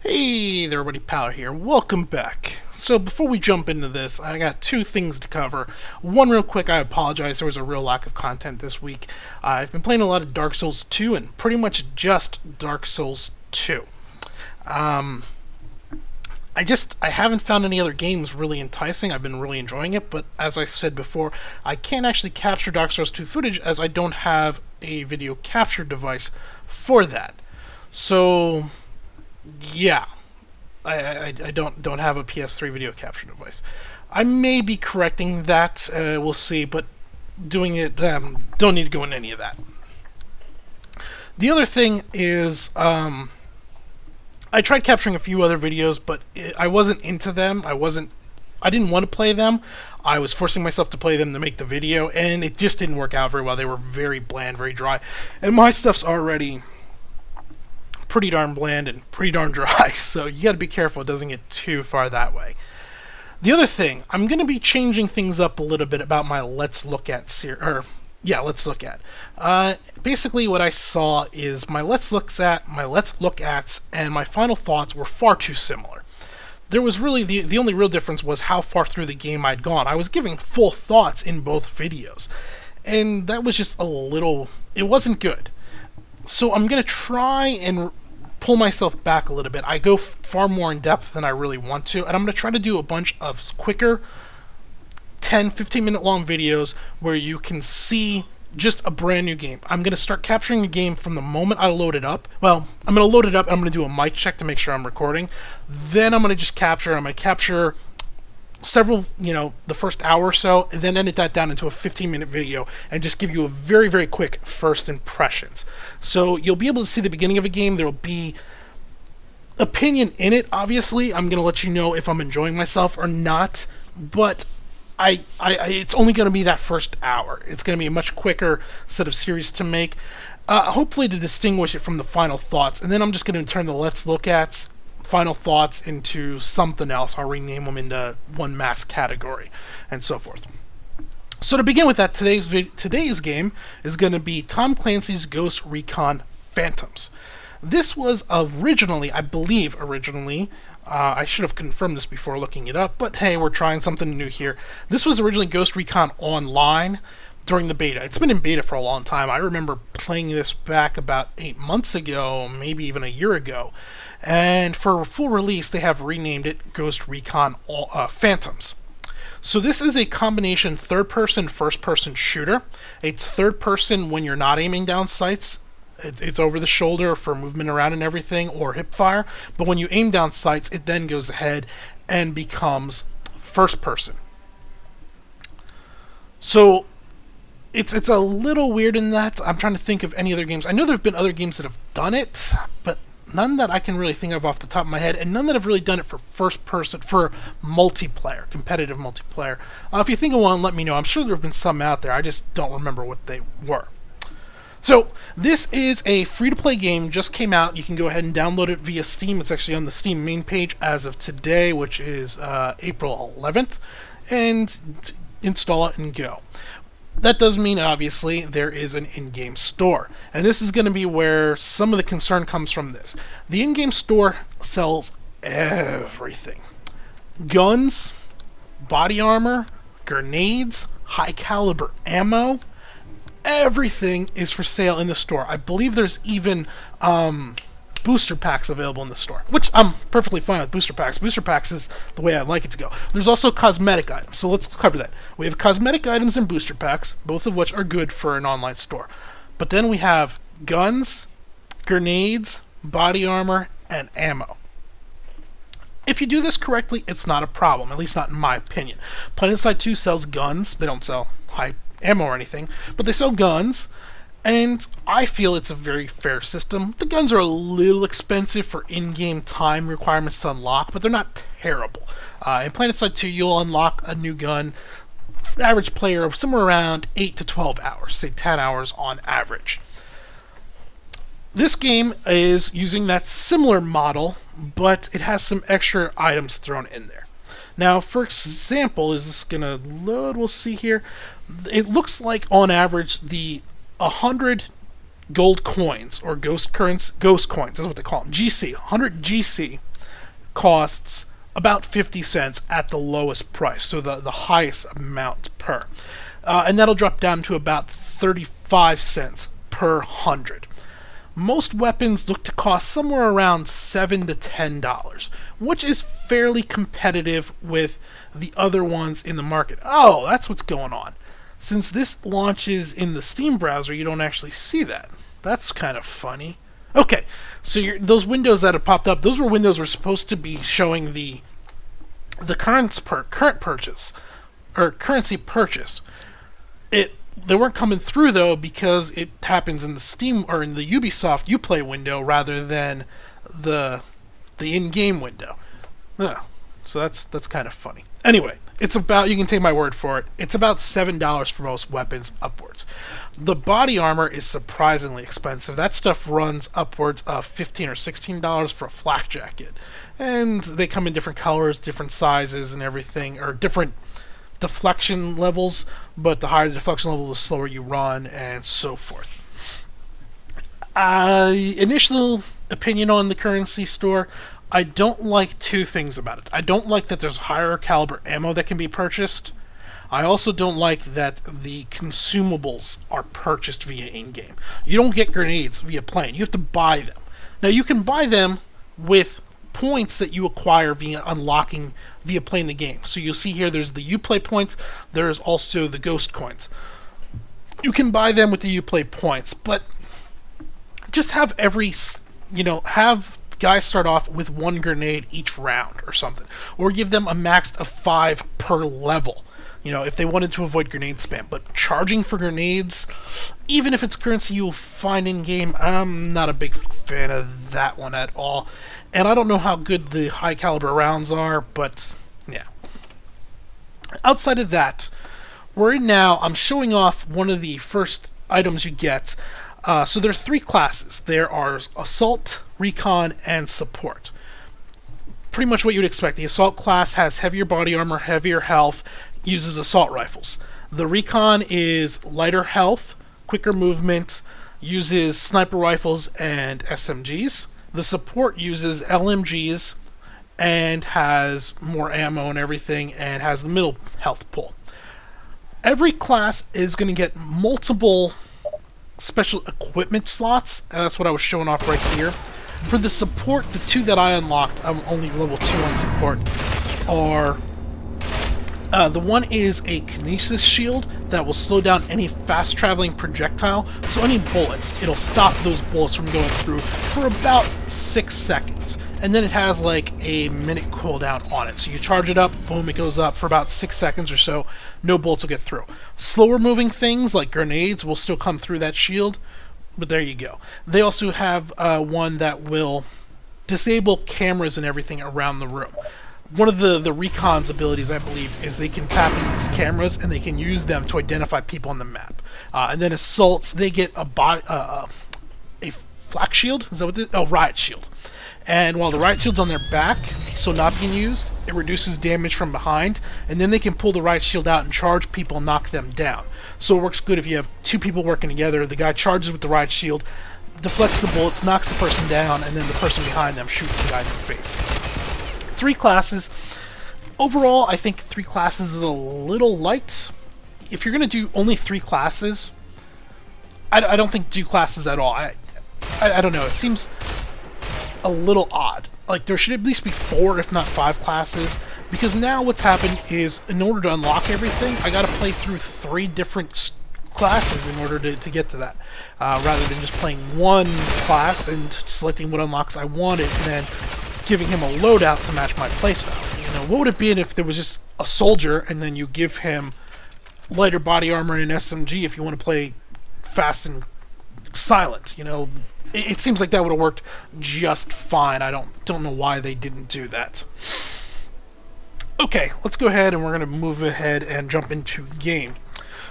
Hey there, everybody, Power here. Welcome back. So before we jump into this, I got two things to cover. One real quick, I apologize, there was a real lack of content this week. I've been playing a lot of Dark Souls 2 and pretty much just Dark Souls 2. Um, I haven't found any other games really enticing. I've been really enjoying it, but as I said before, I can't actually capture Dark Souls 2 footage as I don't have a video capture device for that. So yeah, I don't have a PS3 video capture device. I may be correcting that. We'll see, but doing it don't need to go into any of that. The other thing is I tried capturing a few other videos, but I wasn't into them. I didn't want to play them. I was forcing myself to play them to make the video, and it just didn't work out very well. They were very bland, very dry, and my stuff's already pretty darn bland and pretty darn dry, so you gotta be careful it doesn't get too far that way. The other thing, I'm gonna be changing things up a little bit about my Let's Look At Let's Look At. Basically what I saw is my Let's Look Ats and my final thoughts were far too similar. There was really, the only real difference was how far through the game I'd gone. I was giving full thoughts in both videos, and that was just it wasn't good. So I'm gonna try and pull myself back a little bit. I go far more in depth than I really want to, and I'm going to try to do a bunch of quicker 10-15 minute long videos where you can see just a brand new game. I'm going to start capturing the game from the moment I load it up. Well, I'm going to load it up and I'm going to do a mic check to make sure I'm recording. Then I'm going to just capture. I'm going to capture several, the first hour or so, and then edit that down into a 15-minute video and just give you a very, very quick first impressions. So you'll be able to see the beginning of a game. There will be opinion in it, obviously. I'm going to let you know if I'm enjoying myself or not, but it's only going to be that first hour. It's going to be a much quicker set of series to make, hopefully to distinguish it from the final thoughts. And then I'm just going to turn the Let's Look At's final thoughts into something else. I'll rename them into one mass category and so forth. So to begin with that, today's game is going to be Tom Clancy's Ghost Recon Phantoms. This was originally, I should have confirmed this before looking it up, but hey, we're trying something new here. This was originally Ghost Recon Online during the beta. It's been in beta for a long time. I remember playing this back about 8 months ago, maybe even a year ago. And for full release, they have renamed it Ghost Recon Phantoms. So this is a combination third-person, first-person shooter. It's third-person when you're not aiming down sights. It's over the shoulder for movement around and everything, or hip fire. But when you aim down sights, it then goes ahead and becomes first-person. So it's a little weird in that. I'm trying to think of any other games. I know there have been other games that have done it, but none that I can really think of off the top of my head, and none that have really done it for first person, for multiplayer, competitive multiplayer. If you think of one, let me know. I'm sure there have been some out there. I just don't remember what they were. So, this is a free-to-play game, just came out. You can go ahead and download it via Steam. It's actually on the Steam main page as of today, which is April 11th, and install it and go. That does mean, obviously, there is an in-game store. And this is going to be where some of the concern comes from this. The in-game store sells everything. Guns, body armor, grenades, high-caliber ammo. Everything is for sale in the store. I believe there's even booster packs available in the store, which I'm perfectly fine with booster packs. Booster packs is the way I'd like it to go. There's also cosmetic items, so let's cover that. We have cosmetic items and booster packs, both of which are good for an online store. But then we have guns, grenades, body armor, and ammo. If you do this correctly, it's not a problem, at least not in my opinion. PlanetSide 2 sells guns. They don't sell high ammo or anything, but they sell guns. And I feel it's a very fair system. The guns are a little expensive for in-game time requirements to unlock, but they're not terrible. In PlanetSide 2, you'll unlock a new gun, for an average player, somewhere around 8 to 12 hours, say 10 hours on average. This game is using that similar model, but it has some extra items thrown in there. Now, for example, is this going to load? We'll see here. It looks like, on average, the 100 gold coins, or ghost coins, is what they call them, GC, 100 GC, costs about 50 cents at the lowest price, so the highest amount per. And that'll drop down to about 35 cents per 100. Most weapons look to cost somewhere around $7 to $10, which is fairly competitive with the other ones in the market. Oh, that's what's going on. Since this launches in the Steam browser, you don't actually see that. That's kind of funny. Okay, so those windows that have popped up, those were windows were supposed to be showing the current purchase, or currency purchased. They weren't coming through though because it happens in the Steam or in the Ubisoft Uplay window rather than the in-game window. So that's kind of funny. Anyway, it's about, you can take my word for it, it's about $7 for most weapons upwards. The body armor is surprisingly expensive. That stuff runs upwards of $15 or $16 for a flak jacket. And they come in different colors, different sizes and everything, or different deflection levels, but the higher the deflection level, the slower you run, and so forth. Initial opinion on the currency store, I don't like two things about it. I don't like that there's higher caliber ammo that can be purchased. I also don't like that the consumables are purchased via in-game. You don't get grenades via playing. You have to buy them. Now, you can buy them with points that you acquire via unlocking via playing the game. So you'll see here there's the Uplay points, there's also the Ghost coins. You can buy them with the Uplay points, but just have have guys start off with one grenade each round or something. Or give them a max of 5 per level. If they wanted to avoid grenade spam. But charging for grenades, even if it's currency you'll find in-game, I'm not a big fan of that one at all. And I don't know how good the high caliber rounds are, but yeah. Outside of that, I'm showing off one of the first items you get. So there are 3 classes. There are Assault, Recon, and Support. Pretty much what you would expect. The Assault class has heavier body armor, heavier health, uses assault rifles. The Recon is lighter health, quicker movement, uses sniper rifles and SMGs. The Support uses LMGs and has more ammo and everything, and has the middle health pool. Every class is going to get multiple special equipment slots, and that's what I was showing off right here. For the Support, the 2 that I unlocked, I'm only level 2 on Support, are the one is a kinesis shield that will slow down any fast-traveling projectile, so any bullets, it'll stop those bullets from going through for about 6 seconds. And then it has like a minute cooldown on it. So you charge it up, boom, it goes up for about 6 seconds or so, no bullets will get through. Slower moving things like grenades will still come through that shield, but there you go. They also have one that will disable cameras and everything around the room. One of the Recon's abilities, I believe, is they can tap into these cameras and they can use them to identify people on the map. And then Assaults, they get a flak shield? Is that what it is? Oh, riot shield. And while the riot shield's on their back, so not being used, it reduces damage from behind, and then they can pull the riot shield out and charge people and knock them down. So it works good if you have 2 people working together, the guy charges with the riot shield, deflects the bullets, knocks the person down, and then the person behind them shoots the guy in the face. 3 classes. Overall, I think 3 classes is a little light. If you're going to do only 3 classes, I don't think do classes at all. I don't know, it seems a little odd. Like, there should at least be 4, if not 5 classes, because now what's happened is, in order to unlock everything, I gotta play through 3 different classes in order to get to that, rather than just playing one class and selecting what unlocks I wanted, and then giving him a loadout to match my playstyle. What would it be if there was just a soldier, and then you give him lighter body armor and an SMG if you want to play fast and silent? It seems like that would have worked just fine. I don't know why they didn't do that. Okay, let's go ahead and we're going to move ahead and jump into game.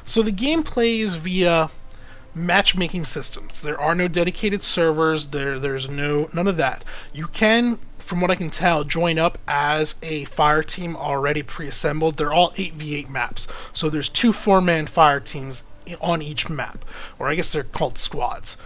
So the game plays via matchmaking systems. There are no dedicated servers. There's none of that. You can, from what I can tell, join up as a fire team already pre-assembled. They're all 8v8 maps. So there's 2 4-man fire teams on each map, or I guess they're called squads.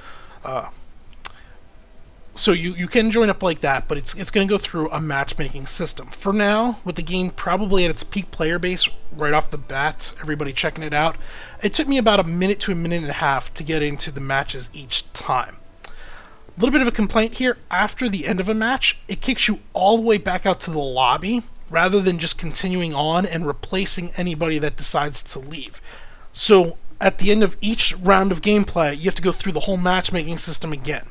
So you can join up like that, but it's going to go through a matchmaking system. For now, with the game probably at its peak player base right off the bat, everybody checking it out, it took me about a minute to a minute and a half to get into the matches each time. A little bit of a complaint here, after the end of a match, it kicks you all the way back out to the lobby, rather than just continuing on and replacing anybody that decides to leave. So at the end of each round of gameplay, you have to go through the whole matchmaking system again.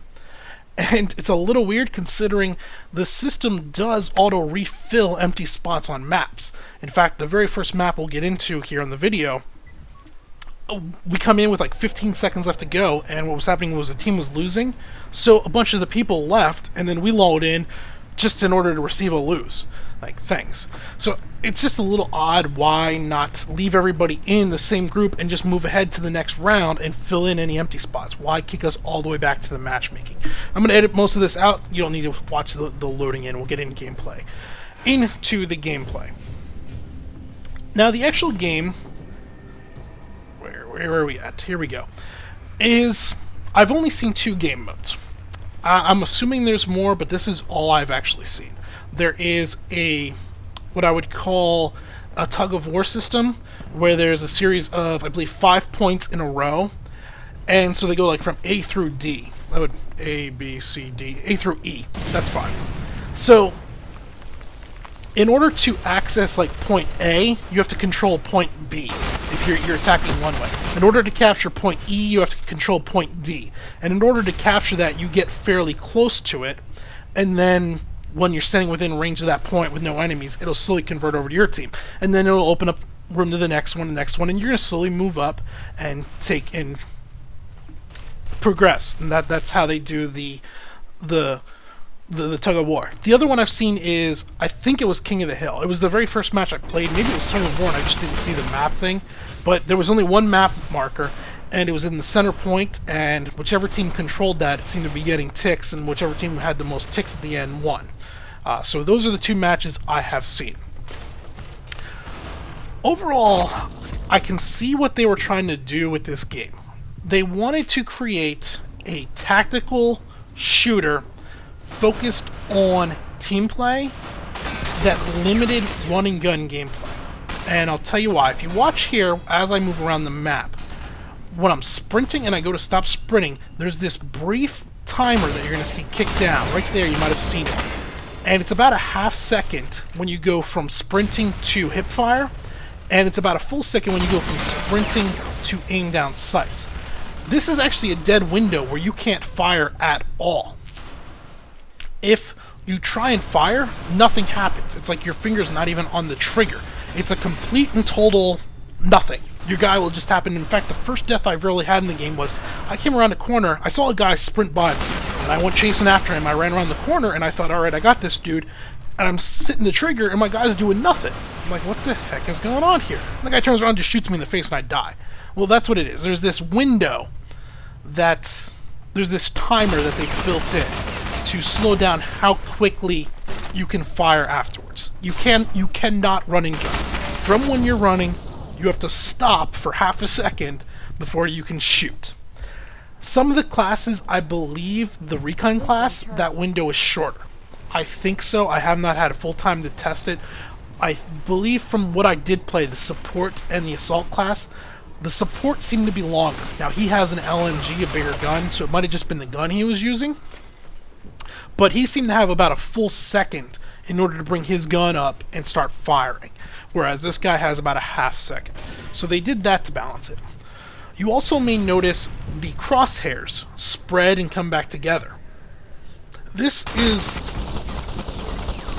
And it's a little weird considering the system does auto-refill empty spots on maps. In fact, the very first map we'll get into here on the video, we come in with like 15 seconds left to go, and what was happening was the team was losing, so a bunch of the people left, and then we load in just in order to receive a lose. Like, thanks. So it's just a little odd why not leave everybody in the same group and just move ahead to the next round and fill in any empty spots. Why kick us all the way back to the matchmaking? I'm going to edit most of this out. You don't need to watch the loading in. We'll get into gameplay. Into the gameplay. Now, the actual game... Where are we at? Here we go. I've only seen 2 game modes. I'm assuming there's more, but this is all I've actually seen. There is what I would call a tug-of-war system, where there's a series of, I believe, 5 points in a row, and so they go like from A through D. A, B, C, D, A through E. That's 5. So, in order to access like point A, you have to control point B if you're attacking one way. In order to capture point E, you have to control point D. And in order to capture that, you get fairly close to it, and then when you're standing within range of that point with no enemies, it'll slowly convert over to your team. And then it'll open up room to the next one, and you're going to slowly move up and take and progress. And that's how they do the tug of war. The other one I've seen is, I think it was King of the Hill. It was the very first match I played. Maybe it was tug of war and I just didn't see the map thing. But there was only one map marker, and it was in the center point, and whichever team controlled that, it seemed to be getting ticks, and whichever team had the most ticks at the end won. So those are the 2 matches I have seen. Overall, I can see what they were trying to do with this game. They wanted to create a tactical shooter focused on team play that limited run and gun gameplay. And I'll tell you why. If you watch here, as I move around the map, when I'm sprinting and I go to stop sprinting, there's this brief timer that you're going to see kick down. Right there, you might have seen it. And it's about a half second when you go from sprinting to hip fire, and it's about a full second when you go from sprinting to aim down sights. This is actually a dead window where you can't fire at all. If you try and fire, nothing happens. It's like your finger's not even on the trigger. It's a complete and total nothing. Your guy will just happen. In fact, the first death I've really had in the game was, I came around a corner, I saw a guy sprint by me, and I went chasing after him. I ran around the corner, and I thought, alright, I got this dude, and I'm sitting the trigger, and my guy's doing nothing. I'm like, what the heck is going on here? And the guy turns around and just shoots me in the face, and I die. Well, that's what it is. There's this window there's this timer that they've built in to slow down how quickly you can fire afterwards. You cannot run and gun. From when you're running, you have to stop for half a second before you can shoot. Some of the classes, I believe the Recon class, that window is shorter. I think so. I have not had a full time to test it. I believe from what I did play, the support and the assault class, the support seemed to be longer. Now, he has an LMG, a bigger gun, so it might have just been the gun he was using. But he seemed to have about a full second in order to bring his gun up and start firing, whereas this guy has about a half second. So they did that to balance it. You also may notice the crosshairs spread and come back together. This is,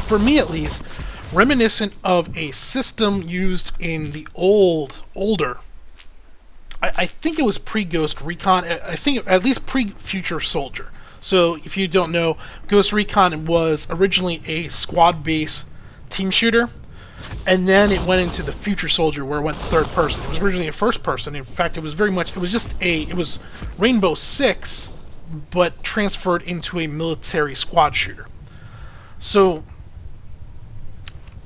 for me at least, reminiscent of a system used in the older, I think it was pre-Ghost Recon, I think at least pre-Future Soldier. So, if you don't know, Ghost Recon was originally a squad-based team shooter, and then it went into the Future Soldier where it went third person. It was originally a first person. In fact, it was Rainbow Six, but transferred into a military squad shooter. So,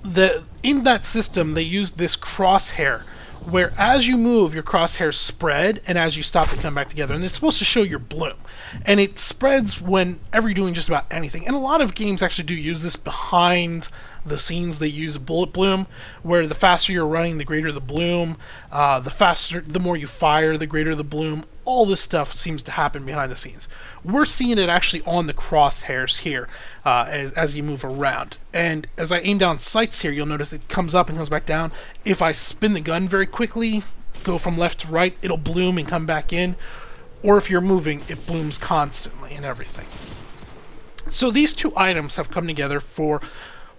in that system, they used this Crosshair, where as you move, your crosshairs spread, and as you stop, they come back together. And it's supposed to show your bloom. And it spreads whenever you're doing just about anything. And a lot of games actually do use this behind the scenes. They use bullet bloom, where the faster you're running, the greater the bloom. The more you fire, the greater the bloom. All this stuff seems to happen behind the scenes. We're seeing it actually on the crosshairs here as you move around. And as I aim down sights here, you'll notice it comes up and comes back down. If I spin the gun very quickly, go from left to right, it'll bloom and come back in. Or if you're moving, it blooms constantly and everything. So these two items have come together for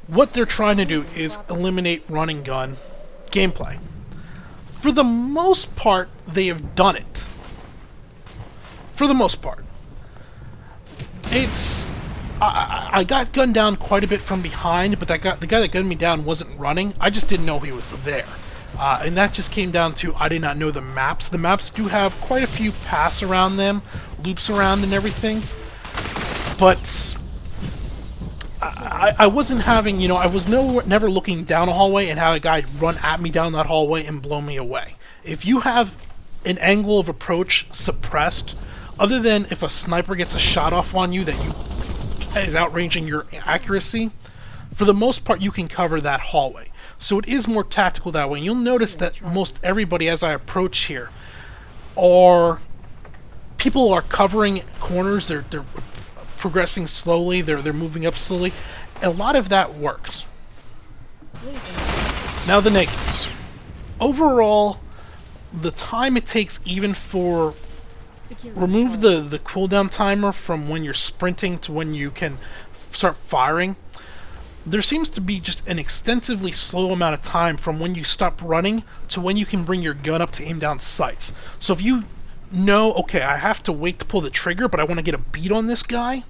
what they're trying to do is eliminate run and gun gameplay. For the most part, they have done it. For the most part. I got gunned down quite a bit from behind, but the guy that gunned me down wasn't running. I just didn't know he was there. And that just came down to I did not know the maps. The maps do have quite a few paths around them, loops around and everything. But I wasn't having, I was never looking down a hallway and have a guy run at me down that hallway and blow me away. If you have an angle of approach suppressed, other than if a sniper gets a shot off on you that is outranging your accuracy, for the most part you can cover that hallway. So it is more tactical that way. And you'll notice that most everybody as I approach here people are covering corners, they're progressing slowly, they're moving up slowly. A lot of that works. Now the negatives. Overall, the time it takes even for remove the cooldown timer from when you're sprinting to when you can start firing. There seems to be just an extensively slow amount of time from when you stop running to when you can bring your gun up to aim down sights. So if you know, okay, I have to wait to pull the trigger, but I want to get a beat on this guy,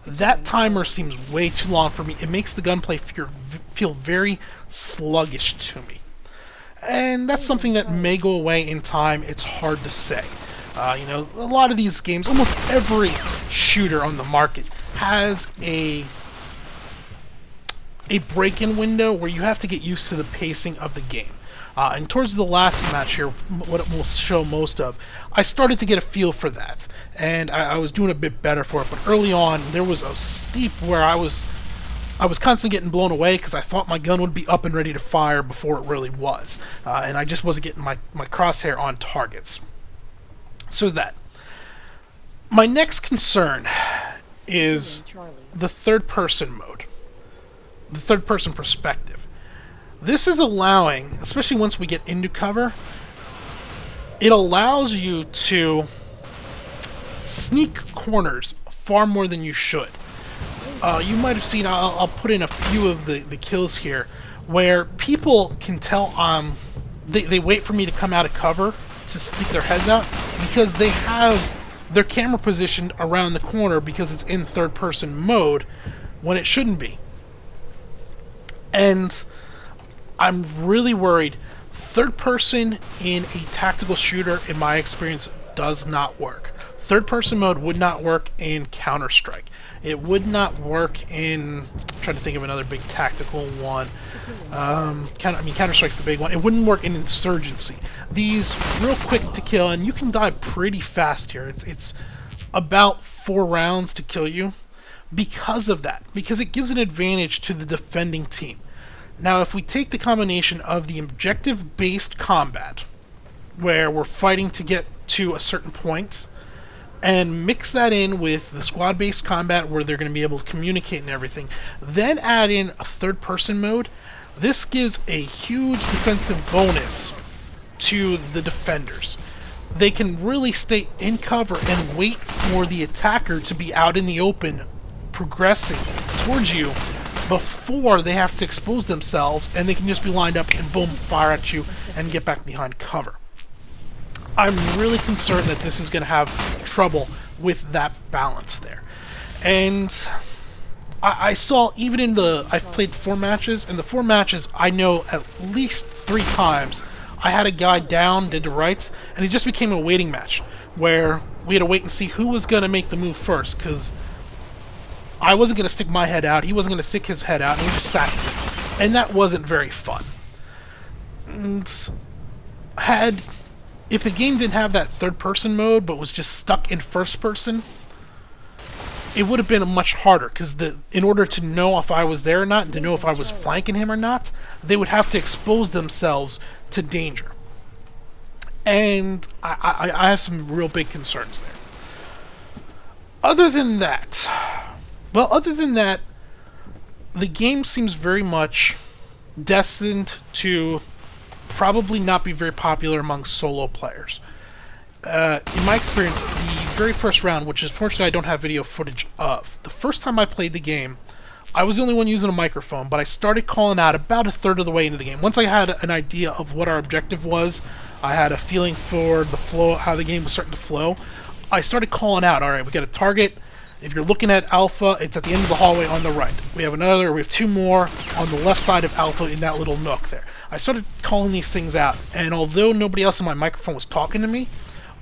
that timer seems way too long for me. It makes the gunplay feel very sluggish to me. And that's something that may go away in time. It's hard to say. A lot of these games, almost every shooter on the market has a break-in window where you have to get used to the pacing of the game. And towards the last match here, what it will show most of, I started to get a feel for that. And I was doing a bit better for it. But early on, there was a steep where I was constantly getting blown away because I thought my gun would be up and ready to fire before it really was. And I just wasn't getting my crosshair on targets. So that. My next concern is the third-person mode. The third-person perspective. This is allowing, especially once we get into cover, it allows you to sneak corners far more than you should. You might have seen, I'll put in a few of the kills here, where people can tell they wait for me to come out of cover to stick their heads out because they have their camera positioned around the corner because it's in third-person mode when it shouldn't be. And I'm really worried. Third-person in a tactical shooter, in my experience, does not work. Third-person mode would not work in Counter-Strike. It would not work in... I'm trying to think of another big tactical one. Counter-Strike's the big one. It wouldn't work in Insurgency. These real quick to kill, and you can die pretty fast here. It's about 4 rounds to kill you because of that. Because it gives an advantage to the defending team. Now, if we take the combination of the objective-based combat, where we're fighting to get to a certain point, and mix that in with the squad-based combat where they're going to be able to communicate and everything, then add in a third-person mode, this gives a huge defensive bonus to the defenders. They can really stay in cover and wait for the attacker to be out in the open, progressing towards you, before they have to expose themselves, and they can just be lined up and boom, fire at you and get back behind cover. I'm really concerned that this is going to have trouble with that balance there. And I saw, even in I've played 4 matches, and the 4 matches, I know at least 3 times, I had a guy down, did the rights, and it just became a waiting match, where we had to wait and see who was going to make the move first, because I wasn't going to stick my head out, he wasn't going to stick his head out, and he just sat there. And that wasn't very fun. And had if the game didn't have that third person mode but was just stuck in first person, it would have been much harder because in order to know if I was there or not and to know if I was flanking him or not, they would have to expose themselves to danger. And I have some real big concerns there. Other than that, the game seems very much destined to probably not be very popular among solo players. In my experience, the very first round, which is fortunately I don't have video footage of, the first time I played the game, I was the only one using a microphone, but I started calling out about a third of the way into the game. Once I had an idea of what our objective was, I had a feeling for the flow, how the game was starting to flow, I started calling out, alright, we got a target. If you're looking at Alpha, it's at the end of the hallway on the right. We have two more on the left side of Alpha in that little nook there. I started calling these things out, and although nobody else on my microphone was talking to me,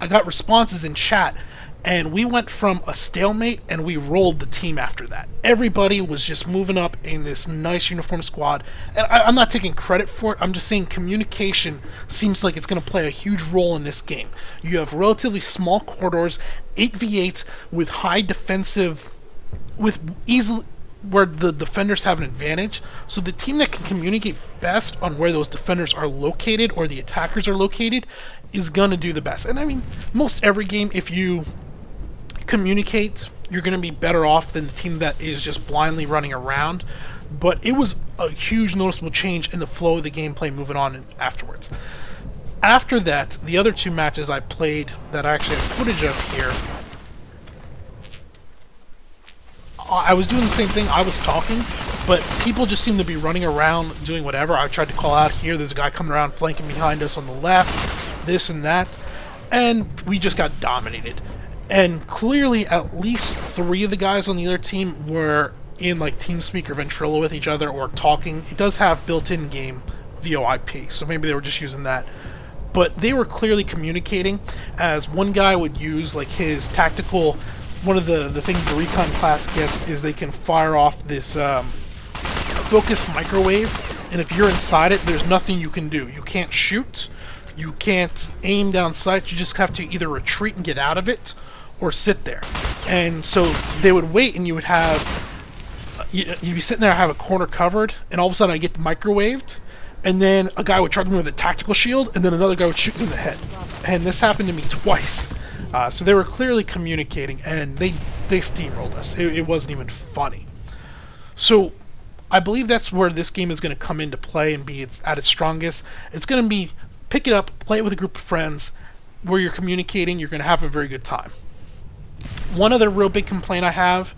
I got responses in chat, and we went from a stalemate, and we rolled the team after that. Everybody was just moving up in this nice uniform squad, and I'm not taking credit for it, I'm just saying communication seems like it's going to play a huge role in this game. You have relatively small corridors, 8v8 with high defensive, where the defenders have an advantage, so the team that can communicate best on where those defenders are located or the attackers are located is gonna do the best. And I mean, most every game, if you communicate, you're gonna be better off than the team that is just blindly running around. But it was a huge noticeable change in the flow of the gameplay moving on afterwards. After that, the other two matches I played that I actually have footage of here, I was doing the same thing, I was talking, but people just seemed to be running around doing whatever. I tried to call out here, there's a guy coming around flanking behind us on the left, this and that, and we just got dominated. And clearly at least 3 of the guys on the other team were in like TeamSpeak or Ventrilo with each other or talking. It does have built-in game VoIP, so maybe they were just using that. But they were clearly communicating, as one guy would use like his tactical. One of the things the Recon class gets is they can fire off this focused microwave, and if you're inside it, there's nothing you can do. You can't shoot, you can't aim down sight, you just have to either retreat and get out of it, or sit there. And so they would wait, and you would have, you'd be sitting there, have a corner covered, and all of a sudden I get microwaved, and then a guy would charge me with a tactical shield, and then another guy would shoot me in the head. And this happened to me twice. So they were clearly communicating, and they steamrolled us. It wasn't even funny. So I believe that's where this game is going to come into play and be at its strongest. It's going to be pick it up, play it with a group of friends, where you're communicating, you're going to have a very good time. One other real big complaint I have,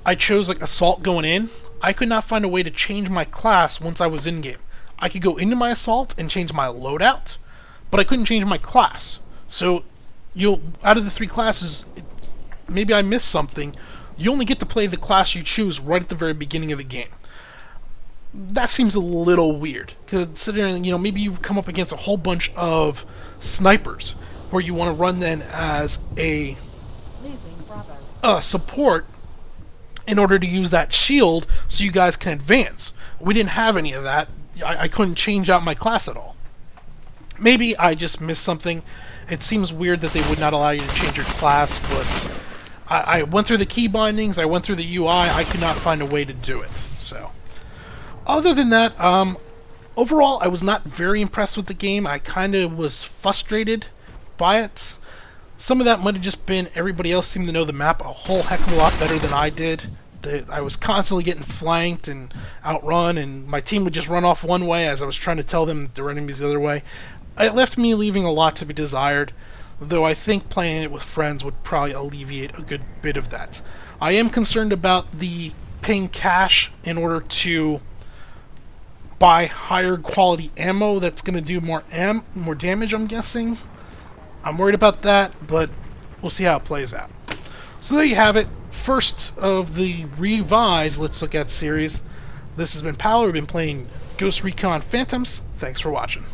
I chose like Assault going in. I could not find a way to change my class once I was in-game. I could go into my Assault and change my loadout, but I couldn't change my class. So out of the 3 classes, maybe I missed something, you only get to play the class you choose right at the very beginning of the game. That seems a little weird, considering, maybe you come up against a whole bunch of snipers, where you want to run then as a support in order to use that shield so you guys can advance. We didn't have any of that. I couldn't change out my class at all. Maybe I just missed something. It seems weird that they would not allow you to change your class, but I went through the key bindings, I went through the UI, I could not find a way to do it. So, other than that, overall, I was not very impressed with the game. I kind of was frustrated by it. Some of that might have just been everybody else seemed to know the map a whole heck of a lot better than I did. I was constantly getting flanked and outrun, and my team would just run off one way as I was trying to tell them their enemies the other way. It left me leaving a lot to be desired, though I think playing it with friends would probably alleviate a good bit of that. I am concerned about the paying cash in order to buy higher quality ammo that's going to do more damage, I'm guessing. I'm worried about that, but we'll see how it plays out. So there you have it. First of the revised Let's Look At series. This has been Powell. We've been playing Ghost Recon Phantoms. Thanks for watching.